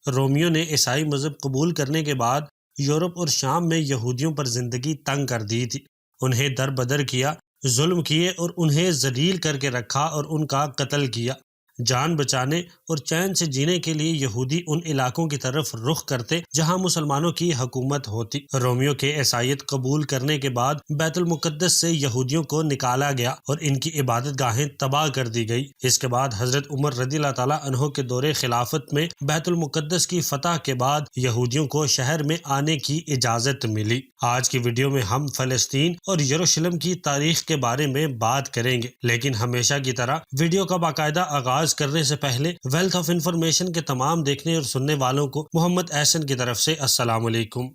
رومیوں نے عیسائی مذہب قبول کرنے کے بعد یورپ اور شام میں یہودیوں پر زندگی تنگ کر دی تھی۔ انہیں در بدر کیا، ظلم کیے اور انہیں ذلیل کر کے رکھا اور ان کا قتل کیا۔ جان بچانے اور چین سے جینے کے لیے یہودی ان علاقوں کی طرف رخ کرتے جہاں مسلمانوں کی حکومت ہوتی۔ رومیوں کے عیسائیت قبول کرنے کے بعد بیت المقدس سے یہودیوں کو نکالا گیا اور ان کی عبادت گاہیں تباہ کر دی گئی۔ اس کے بعد حضرت عمر رضی اللہ تعالیٰ عنہ کے دور خلافت میں بیت المقدس کی فتح کے بعد یہودیوں کو شہر میں آنے کی اجازت ملی۔ آج کی ویڈیو میں ہم فلسطین اور یروشلم کی تاریخ کے بارے میں بات کریں گے، لیکن ہمیشہ کی طرح ویڈیو کا باقاعدہ آغاز کرنے سے پہلے ویلتھ آف انفارمیشن کے تمام دیکھنے اور سننے والوں کو محمد احسن کی طرف سے السلام علیکم۔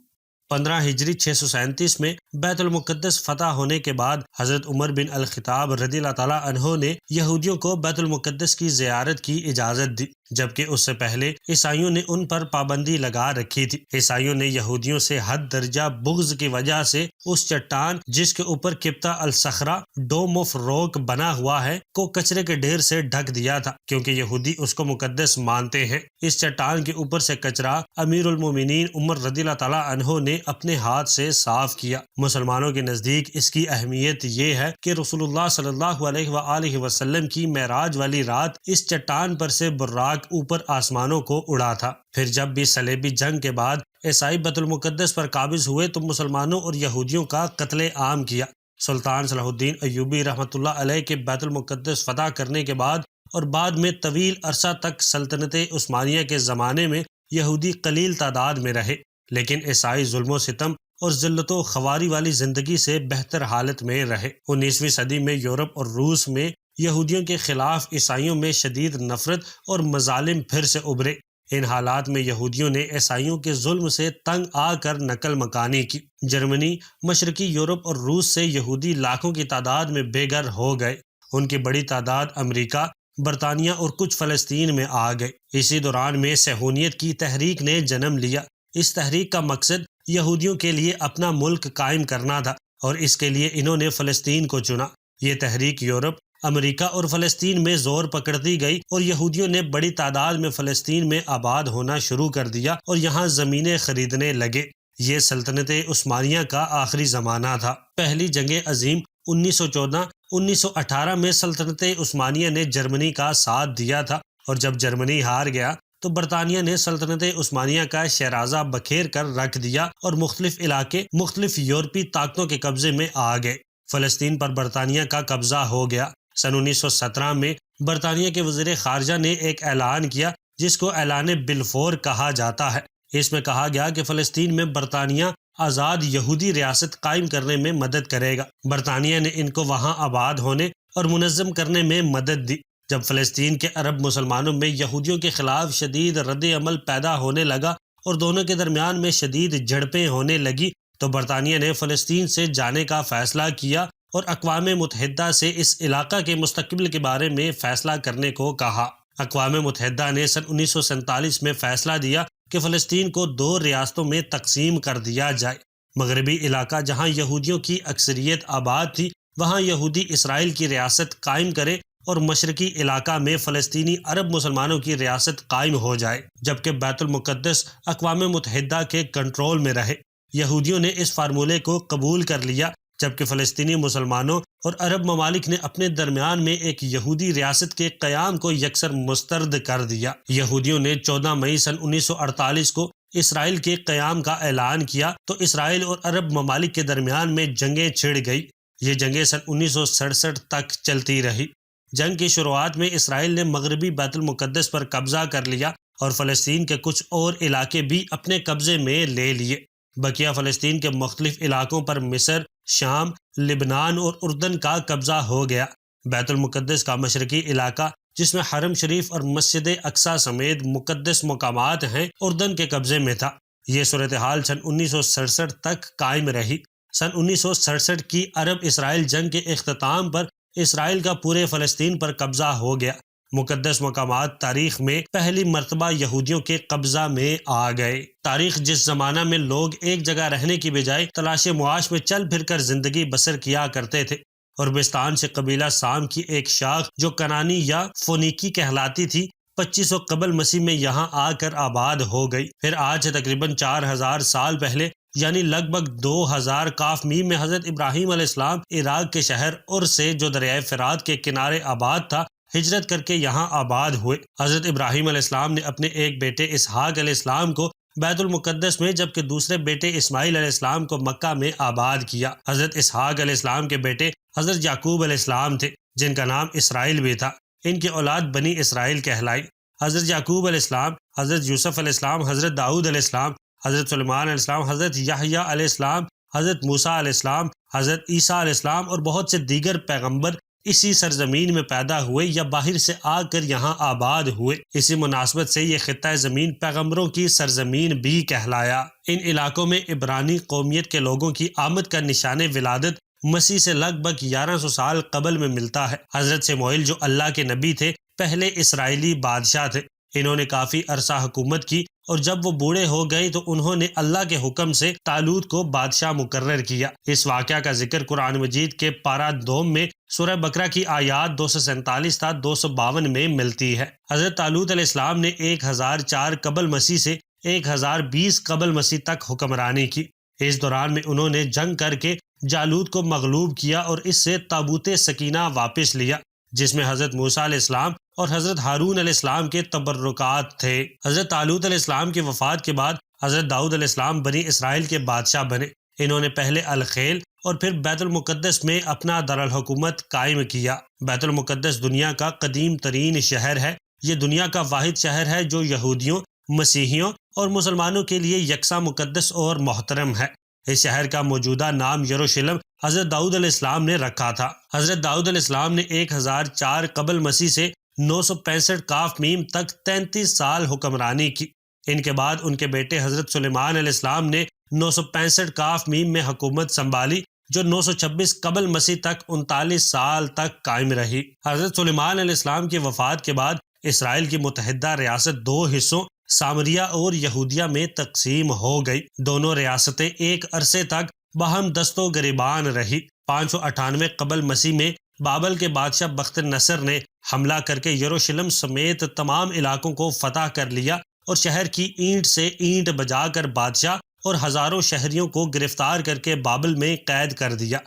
15 ہجری 637 میں بیت المقدس فتح ہونے کے بعد حضرت عمر بن الخطاب رضی اللہ تعالیٰ عنہ نے یہودیوں کو بیت المقدس کی زیارت کی اجازت دی، جبکہ اس سے پہلے عیسائیوں نے ان پر پابندی لگا رکھی تھی۔ عیسائیوں نے یہودیوں سے حد درجہ بغض کی وجہ سے اس چٹان جس کے اوپر کبتہ الصخرہ ڈوم آف روک بنا ہوا ہے کو کچرے کے ڈھیر سے ڈھک دیا تھا، کیونکہ یہودی اس کو مقدس مانتے ہیں۔ اس چٹان کے اوپر سے کچرا امیر المومنین عمر رضی اللہ تعالیٰ عنہ نے اپنے ہاتھ سے صاف کیا۔ مسلمانوں کے نزدیک اس کی اہمیت یہ ہے کہ رسول اللہ صلی اللہ علیہ وآلہ وسلم کی معراج والی رات اس چٹان پر سے براق اوپر آسمانوں کو اڑا تھا۔ پھر جب بھی صلیبی جنگ کے بعد عیسائی بیت المقدس پر قابض ہوئے تو مسلمانوں اور یہودیوں کا قتل عام کیا۔ سلطان صلاح الدین ایوبی رحمۃ اللہ علیہ کے بیت المقدس فتح کرنے کے بعد اور بعد میں طویل عرصہ تک سلطنت عثمانیہ کے زمانے میں یہودی قلیل تعداد میں رہے، لیکن عیسائی ظلم و ستم اور ذلت و خواری والی زندگی سے بہتر حالت میں رہے۔ 19ویں صدی میں یورپ اور روس میں یہودیوں کے خلاف عیسائیوں میں شدید نفرت اور مظالم پھر سے ابھرے۔ ان حالات میں یہودیوں نے عیسائیوں کے ظلم سے تنگ آ کر نقل مکانی کی۔ جرمنی، مشرقی یورپ اور روس سے یہودی لاکھوں کی تعداد میں بے گھر ہو گئے۔ ان کی بڑی تعداد امریکہ، برطانیہ اور کچھ فلسطین میں آ گئے۔ اسی دوران میں صہیونیت کی تحریک نے جنم لیا۔ اس تحریک کا مقصد یہودیوں کے لیے اپنا ملک قائم کرنا تھا اور اس کے لیے انہوں نے فلسطین کو چنا۔ یہ تحریک یورپ، امریکہ اور فلسطین میں زور پکڑتی گئی اور یہودیوں نے بڑی تعداد میں فلسطین میں آباد ہونا شروع کر دیا اور یہاں زمینیں خریدنے لگے۔ یہ سلطنت عثمانیہ کا آخری زمانہ تھا۔ پہلی جنگ عظیم 1914-1918 میں سلطنت عثمانیہ نے جرمنی کا ساتھ دیا تھا، اور جب جرمنی ہار گیا تو برطانیہ نے سلطنت عثمانیہ کا شیرازہ بکھیر کر رکھ دیا اور مختلف علاقے مختلف یورپی طاقتوں کے قبضے میں آ گئے۔ فلسطین پر برطانیہ کا قبضہ ہو گیا۔ سن 1917 میں برطانیہ کے وزیر خارجہ نے ایک اعلان کیا جس کو اعلان بلفور کہا جاتا ہے۔ اس میں کہا گیا کہ فلسطین میں برطانیہ آزاد یہودی ریاست قائم کرنے میں مدد کرے گا۔ برطانیہ نے ان کو وہاں آباد ہونے اور منظم کرنے میں مدد دی۔ جب فلسطین کے عرب مسلمانوں میں یہودیوں کے خلاف شدید رد عمل پیدا ہونے لگا اور دونوں کے درمیان میں شدید جھڑپیں ہونے لگی تو برطانیہ نے فلسطین سے جانے کا فیصلہ کیا اور اقوام متحدہ سے اس علاقہ کے مستقبل کے بارے میں فیصلہ کرنے کو کہا۔ اقوام متحدہ نے سن 1947 میں فیصلہ دیا کہ فلسطین کو 2 ریاستوں میں تقسیم کر دیا جائے۔ مغربی علاقہ جہاں یہودیوں کی اکثریت آباد تھی وہاں یہودی اسرائیل کی ریاست قائم کرے اور مشرقی علاقہ میں فلسطینی عرب مسلمانوں کی ریاست قائم ہو جائے، جبکہ بیت المقدس اقوام متحدہ کے کنٹرول میں رہے۔ یہودیوں نے اس فارمولے کو قبول کر لیا، جبکہ فلسطینی مسلمانوں اور عرب ممالک نے اپنے درمیان میں ایک یہودی ریاست کے قیام کو یکسر مسترد کر دیا۔ یہودیوں نے 14 مئی سن 1948 کو اسرائیل کے قیام کا اعلان کیا تو اسرائیل اور عرب ممالک کے درمیان میں جنگیں چھڑ گئی۔ یہ جنگیں سن 1967 تک چلتی رہی۔ جنگ کی شروعات میں اسرائیل نے مغربی بیت المقدس پر قبضہ کر لیا اور فلسطین کے کچھ اور علاقے بھی اپنے قبضے میں لے لیے۔ بقیہ فلسطین کے مختلف علاقوں پر مصر، شام، لبنان اور اردن کا قبضہ ہو گیا۔ بیت المقدس کا مشرقی علاقہ جس میں حرم شریف اور مسجد اقصیٰ سمیت مقدس مقامات ہیں اردن کے قبضے میں تھا۔ یہ صورتحال سن 1967 تک قائم رہی۔ سن 1967 کی عرب اسرائیل جنگ کے اختتام پر اسرائیل کا پورے فلسطین پر قبضہ ہو گیا۔ مقدس مقامات تاریخ میں پہلی مرتبہ یہودیوں کے قبضہ میں آ گئے۔ تاریخ جس زمانہ میں لوگ ایک جگہ رہنے کی بجائے تلاش معاش میں چل پھر کر زندگی بسر کیا کرتے تھے، اور بستان سے قبیلہ سام کی ایک شاخ جو کنانی یا فونیکی کہلاتی تھی 2500 قبل مسیح میں یہاں آ کر آباد ہو گئی۔ پھر آج سے تقریباً 4000 سال پہلے یعنی لگ بھگ 2000 کاف میم میں حضرت ابراہیم علیہ السلام عراق کے شہر اور سے جو دریائے فرات کے کنارے آباد تھا ہجرت کر کے یہاں آباد ہوئے۔ حضرت ابراہیم علیہ السلام نے اپنے ایک بیٹے اسحاق علیہ السلام کو بیت المقدس میں جبکہ دوسرے بیٹے اسماعیل علیہ السلام کو مکہ میں آباد کیا۔ حضرت اسحاق علیہ السلام کے بیٹے حضرت یعقوب علیہ السلام تھے جن کا نام اسرائیل بھی تھا۔ ان کی اولاد بنی اسرائیل کہلائی۔ حضرت یعقوب علیہ السلام، حضرت یوسف علیہ السلام، حضرت داؤد علیہ السلام، حضرت سلیمان علیہ السلام، حضرت یحییٰ علیہ السلام، حضرت موسیٰ علیہ السلام، حضرت عیسیٰ علیہ السلام اور بہت سے دیگر پیغمبر اسی سرزمین میں پیدا ہوئے یا باہر سے آ کر یہاں آباد ہوئے۔ اسی مناسبت سے یہ خطہ زمین پیغمبروں کی سرزمین بھی کہلایا۔ ان علاقوں میں عبرانی قومیت کے لوگوں کی آمد کا نشان ولادت مسیح سے لگ بھگ 1100 سال قبل میں ملتا ہے۔ حضرت سموئیل جو اللہ کے نبی تھے پہلے اسرائیلی بادشاہ تھے۔ انہوں نے کافی عرصہ حکومت کی اور جب وہ بوڑھے ہو گئے تو انہوں نے اللہ کے حکم سے طالوت کو بادشاہ مقرر کیا۔ اس واقعہ کا ذکر قرآن مجید کے پارہ 2 میں سورہ بقرہ کی آیات 247 تا 252 میں ملتی ہے۔ حضرت طالوت علیہ السلام نے 1004 قبل مسیح سے 1020 قبل مسیح تک حکمرانی کی۔ اس دوران میں انہوں نے جنگ کر کے جالوت کو مغلوب کیا اور اس سے تابوت سکینہ واپس لیا جس میں حضرت موسیٰ علیہ السلام اور حضرت ہارون علیہ السلام کے تبرکات تھے۔ حضرت طالوت علیہ السلام کی وفات کے بعد حضرت داؤد علیہ السلام بنی اسرائیل کے بادشاہ بنے۔ انہوں نے پہلے الخیل اور پھر بیت المقدس میں اپنا دارالحکومت قائم کیا۔ بیت المقدس دنیا کا قدیم ترین شہر ہے۔ یہ دنیا کا واحد شہر ہے جو یہودیوں، مسیحیوں اور مسلمانوں کے لیے یکساں مقدس اور محترم ہے۔ اس شہر کا موجودہ نام یروشلم حضرت داؤد علیہ السلام نے رکھا تھا۔ حضرت داؤد علیہ السلام نے 1004 قبل مسیح سے 965 کاف میم تک 33 سال حکمرانی کی۔ ان کے بعد ان کے بیٹے حضرت سلیمان علیہ السلام نے 965 کاف میم میں حکومت سنبھالی جو 926 قبل مسیح تک 39 سال تک قائم رہی۔ حضرت سلیمان علیہ السلام کی وفات کے بعد اسرائیل کی متحدہ ریاست 2 حصوں سامریہ اور یہودیہ میں تقسیم ہو گئی۔ دونوں ریاستیں ایک عرصے تک باہم دست و گریبان رہی۔ 598 قبل مسیح میں بابل کے بادشاہ بخت نصر نے حملہ کر کے یروشلم سمیت تمام علاقوں کو فتح کر لیا اور شہر کی اینٹ سے اینٹ بجا کر بادشاہ اور ہزاروں شہریوں کو گرفتار کر کے بابل میں قید کر دیا۔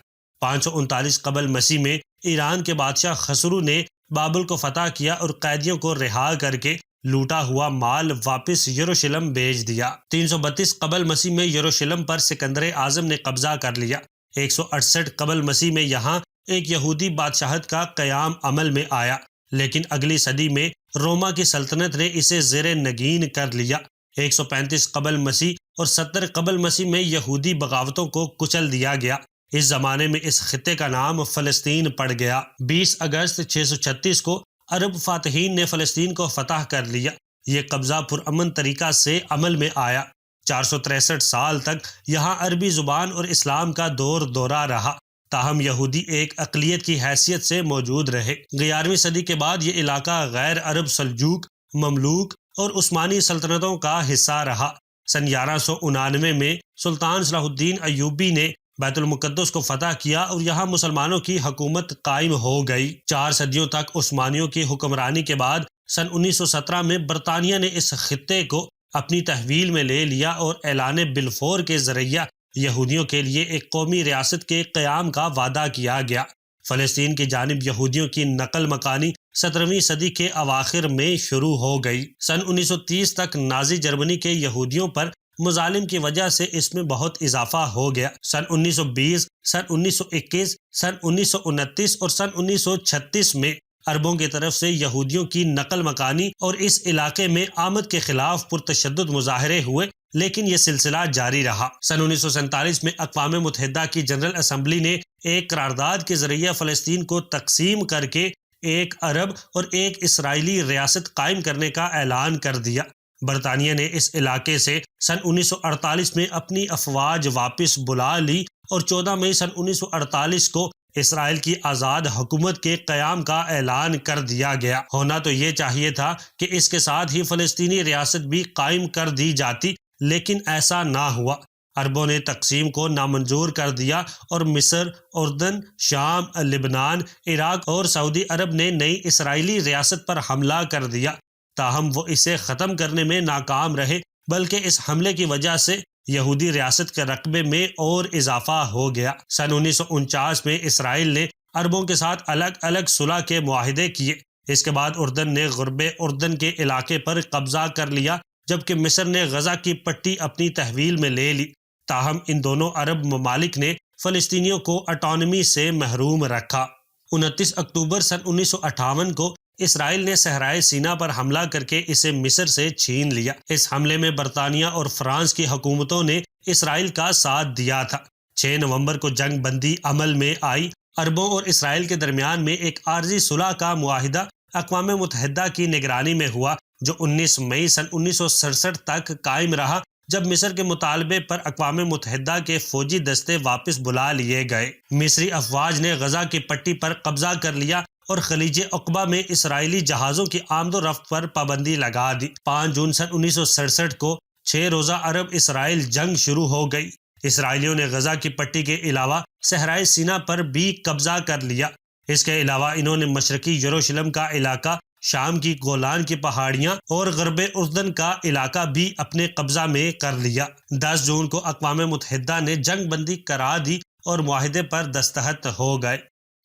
539 قبل مسیح میں ایران کے بادشاہ خسرو نے بابل کو فتح کیا اور قیدیوں کو رہا کر کے لوٹا ہوا مال واپس یروشلم بھیج دیا۔ 332 قبل مسیح میں یروشلم پر سکندر اعظم نے قبضہ کر لیا۔ 168 قبل مسیح میں یہاں ایک یہودی بادشاہت کا قیام عمل میں آیا، لیکن اگلی صدی میں روما کی سلطنت نے اسے زیر نگین کر لیا۔ 135 قبل مسیح اور 70 قبل مسیح میں یہودی بغاوتوں کو کچل دیا گیا۔ اس زمانے میں اس خطے کا نام فلسطین پڑ گیا۔ 20 اگست 636 کو عرب فاتحین نے فلسطین کو فتح کر لیا۔ یہ قبضہ پرامن طریقہ سے عمل میں آیا۔ 463 سال تک یہاں عربی زبان اور اسلام کا دورہ رہا، تاہم یہودی ایک اقلیت کی حیثیت سے موجود رہے۔ 11ویں صدی کے بعد یہ علاقہ غیر عرب سلجوق، مملوک اور عثمانی سلطنتوں کا حصہ رہا۔ سن 1199 میں سلطان صلاح الدین ایوبی نے بیت المقدس کو فتح کیا اور یہاں مسلمانوں کی حکومت قائم ہو گئی۔ 4 صدیوں تک عثمانیوں کی حکمرانی کے بعد سن 1917 میں برطانیہ نے اس خطے کو اپنی تحویل میں لے لیا اور اعلان بلفور کے ذریعہ یہودیوں کے لیے ایک قومی ریاست کے قیام کا وعدہ کیا گیا۔ فلسطین کی جانب یہودیوں کی نقل مکانی 17ویں صدی کے اواخر میں شروع ہو گئی۔ سن 1930 تک نازی جرمنی کے یہودیوں پر مظالم کی وجہ سے اس میں بہت اضافہ ہو گیا۔ سن 1920، سن 1921، سن 1929 اور سن 1936 میں عربوں کی طرف سے یہودیوں کی نقل مکانی اور اس علاقے میں آمد کے خلاف پرتشدد مظاہرے ہوئے، لیکن یہ سلسلہ جاری رہا۔ سن 1947 میں اقوام متحدہ کی جنرل اسمبلی نے ایک قرارداد کے ذریعے فلسطین کو تقسیم کر کے ایک عرب اور ایک اسرائیلی ریاست قائم کرنے کا اعلان کر دیا۔ برطانیہ نے اس علاقے سے سن 1948 میں اپنی افواج واپس بلا لی اور 14 مئی سن 1948 کو اسرائیل کی آزاد حکومت کے قیام کا اعلان کر دیا گیا۔ ہونا تو یہ چاہیے تھا کہ اس کے ساتھ ہی فلسطینی ریاست بھی قائم کر دی جاتی، لیکن ایسا نہ ہوا۔ عربوں نے تقسیم کو نامنظور کر دیا اور مصر، اردن، شام، لبنان، عراق اور سعودی عرب نے نئی اسرائیلی ریاست پر حملہ کر دیا۔ تاہم وہ اسے ختم کرنے میں ناکام رہے، بلکہ اس حملے کی وجہ سے یہودی ریاست کے رقبے میں اور اضافہ ہو گیا۔ سن 1949 میں اسرائیل نے عربوں کے ساتھ الگ الگ صلح کے معاہدے کیے۔ اس کے بعد اردن نے غرب اردن کے علاقے پر قبضہ کر لیا، جبکہ مصر نے غزہ کی پٹی اپنی تحویل میں لے لی۔ تاہم ان دونوں عرب ممالک نے فلسطینیوں کو اٹانومی سے محروم رکھا۔ 29 اکتوبر سن 1958 کو اسرائیل نے صحرائے سینا پر حملہ کر کے اسے مصر سے چھین لیا۔ اس حملے میں برطانیہ اور فرانس کی حکومتوں نے اسرائیل کا ساتھ دیا تھا۔ 6 نومبر کو جنگ بندی عمل میں آئی۔ عربوں اور اسرائیل کے درمیان میں ایک عارضی صلح کا معاہدہ اقوام متحدہ کی نگرانی میں ہوا، جو 19 مئی سن 1967 تک قائم رہا، جب مصر کے مطالبے پر اقوام متحدہ کے فوجی دستے واپس بلا لیے گئے۔ مصری افواج نے غزہ کی پٹی پر قبضہ کر لیا اور خلیج عقبہ میں اسرائیلی جہازوں کی آمد و رفت پر پابندی لگا دی۔ 5 جون سن 1967 کو 6 روزہ عرب اسرائیل جنگ شروع ہو گئی۔ اسرائیلیوں نے غزہ کی پٹی کے علاوہ صحرائے سینا پر بھی قبضہ کر لیا۔ اس کے علاوہ انہوں نے مشرقی یروشلم کا علاقہ، شام کی گولان کی پہاڑیاں اور غرب اردن کا علاقہ بھی اپنے قبضہ میں کر لیا۔ 10 جون کو اقوام متحدہ نے جنگ بندی کرا دی اور معاہدے پر دستخط ہو گئے۔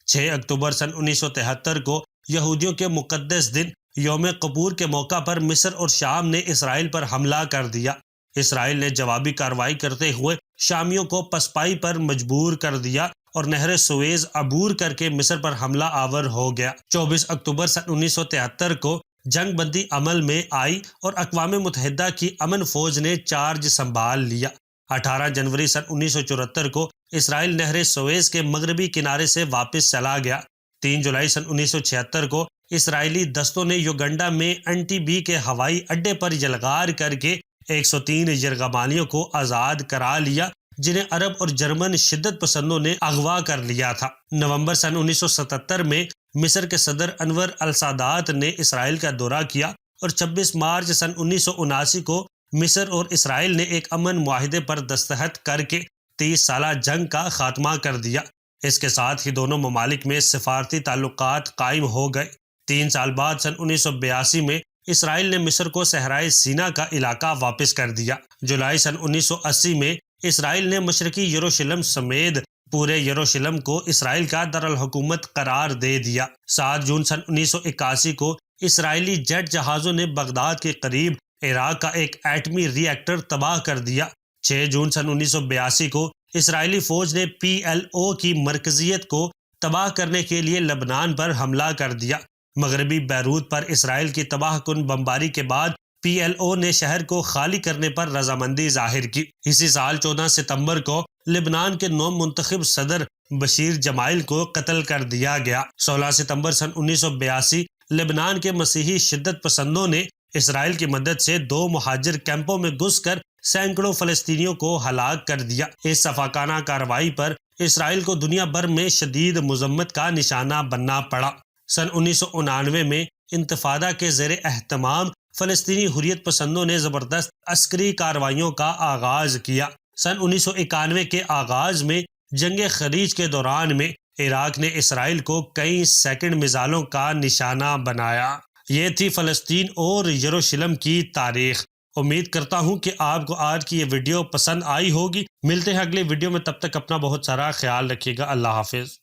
6 اکتوبر سن 1973 کو یہودیوں کے مقدس دن یوم کپور کے موقع پر مصر اور شام نے اسرائیل پر حملہ کر دیا۔ اسرائیل نے جوابی کارروائی کرتے ہوئے شامیوں کو پسپائی پر مجبور کر دیا اور نہر سویز عبور کر کے مصر پر حملہ آور ہو گیا۔ 24 اکتوبر سن 1973 کو جنگ بندی عمل میں آئی اور اقوام متحدہ کی امن فوج نے چارج سنبھال لیا۔ 18 جنوری سن 1974 کو اسرائیل نہر سویز کے مغربی کنارے سے واپس چلا گیا۔ 3 جولائی سن 1976 کو اسرائیلی دستوں نے یوگنڈا میں انٹی بی کے ہوائی اڈے پر یلغار کر کے 103 یرغمالیوں کو آزاد کرا لیا، جنہیں عرب اور جرمن شدت پسندوں نے اغوا کر لیا تھا۔ نومبر سن 1977 میں مصر کے صدر انور السادات نے اسرائیل کا دورہ کیا اور 26 مارچ سن 1979 کو مصر اور اسرائیل نے ایک امن معاہدے پر دستخط کر کے 30 سالہ جنگ کا خاتمہ کر دیا۔ اس کے ساتھ ہی دونوں ممالک میں سفارتی تعلقات قائم ہو گئے۔ 3 سال بعد سن 1982 میں اسرائیل نے مصر کو صحرائے سینا کا علاقہ واپس کر دیا۔ جولائی سن 1980 میں اسرائیل نے مشرقی یروشلم سمیت پورے یروشلم کو اسرائیل کا دارالحکومت قرار دے دیا۔ 7 جون سن 1981 کو اسرائیلی جیٹ جہازوں نے بغداد کے قریب عراق کا ایک ایٹمی ری ایکٹر تباہ کر دیا۔ 6 جون سن 1982 کو اسرائیلی فوج نے PLO کی مرکزیت کو تباہ کرنے کے لیے لبنان پر حملہ کر دیا۔ مغربی بیروت پر اسرائیل کی تباہ کن بمباری کے بعد PLO نے شہر کو خالی کرنے پر رضامندی ظاہر کی۔ اسی سال 14 ستمبر کو لبنان کے نو منتخب صدر بشیر جمائل کو قتل کر دیا گیا۔ 16 ستمبر سن 1982 لبنان کے مسیحی شدت پسندوں نے اسرائیل کی مدد سے 2 مہاجر کیمپوں میں گھس کر سینکڑوں فلسطینیوں کو ہلاک کر دیا۔ اس سفاکانہ کارروائی پر اسرائیل کو دنیا بھر میں شدید مذمت کا نشانہ بننا پڑا۔ سن 1999 میں انتفاضہ کے زیر اہتمام فلسطینی حریت پسندوں نے زبردست عسکری کارروائیوں کا آغاز کیا۔ سن 1991 کے آغاز میں جنگ خلیج کے دوران میں عراق نے اسرائیل کو کئی سیکنڈ میزائلوں کا نشانہ بنایا۔ یہ تھی فلسطین اور یروشلم کی تاریخ۔ امید کرتا ہوں کہ آپ کو آج کی یہ ویڈیو پسند آئی ہوگی۔ ملتے ہیں اگلے ویڈیو میں، تب تک اپنا بہت سارا خیال رکھیے گا۔ اللہ حافظ۔